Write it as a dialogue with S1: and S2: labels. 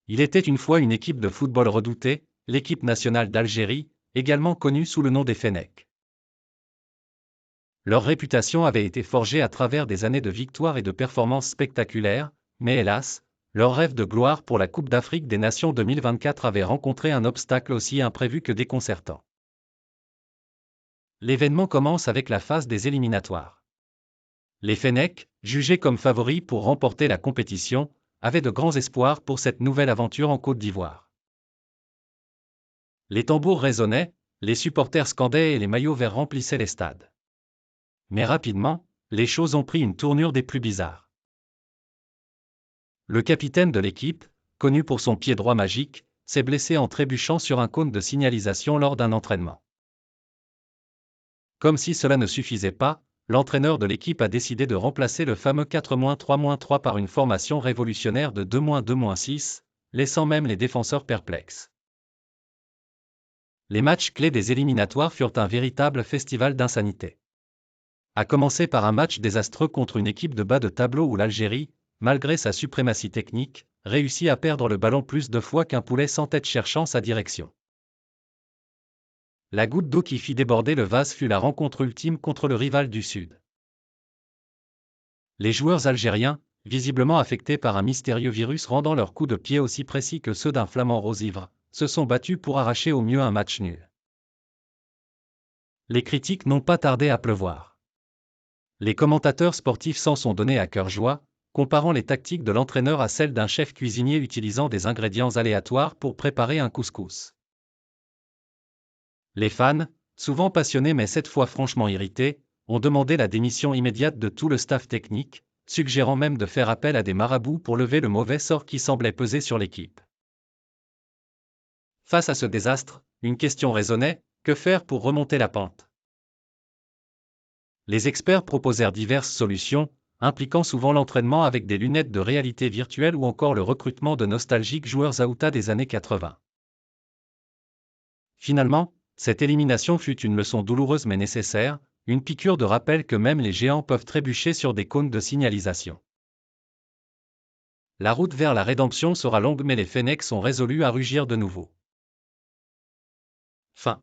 S1: Il était une fois une équipe de football redoutée, l'équipe nationale d'Algérie, également connue sous le nom des Fennecs. Leur réputation avait été forgée à travers des années de victoires et de performances spectaculaires, mais hélas, leur rêve de gloire pour la Coupe d'Afrique des Nations 2024 avait rencontré un obstacle aussi imprévu que déconcertant. L'événement commence avec la phase des éliminatoires. Les Fennecs, jugés comme favoris pour remporter la compétition, avaient de grands espoirs pour cette nouvelle aventure en Côte d'Ivoire. Les tambours résonnaient, les supporters scandaient et les maillots verts remplissaient les stades. Mais rapidement, les choses ont pris une tournure des plus bizarres. Le capitaine de l'équipe, connu pour son pied droit magique, s'est blessé en trébuchant sur un cône de signalisation lors d'un entraînement. Comme si cela ne suffisait pas, l'entraîneur de l'équipe a décidé de remplacer le fameux 4-3-3 par une formation révolutionnaire de 2-2-6, laissant même les défenseurs perplexes. Les matchs clés des éliminatoires furent un véritable festival d'insanité. À commencer par un match désastreux contre une équipe de bas de tableau où l'Algérie, malgré sa suprématie technique, réussit à perdre le ballon plus de fois qu'un poulet sans tête cherchant sa direction. La goutte d'eau qui fit déborder le vase fut la rencontre ultime contre le rival du Sud. Les joueurs algériens, visiblement affectés par un mystérieux virus rendant leurs coups de pied aussi précis que ceux d'un flamant rose-ivre, se sont battus pour arracher au mieux un match nul. Les critiques n'ont pas tardé à pleuvoir. Les commentateurs sportifs s'en sont donnés à cœur joie, comparant les tactiques de l'entraîneur à celles d'un chef cuisinier utilisant des ingrédients aléatoires pour préparer un couscous. Les fans, souvent passionnés mais cette fois franchement irrités, ont demandé la démission immédiate de tout le staff technique, suggérant même de faire appel à des marabouts pour lever le mauvais sort qui semblait peser sur l'équipe. Face à ce désastre, une question résonnait, que faire pour remonter la pente? Les experts proposèrent diverses solutions, impliquant souvent l'entraînement avec des lunettes de réalité virtuelle ou encore le recrutement de nostalgiques joueurs Aouta des années 80. Finalement, cette élimination fut une leçon douloureuse mais nécessaire, une piqûre de rappel que même les géants peuvent trébucher sur des cônes de signalisation. La route vers la rédemption sera longue mais les Fennecs sont résolus à rugir de nouveau. Fin.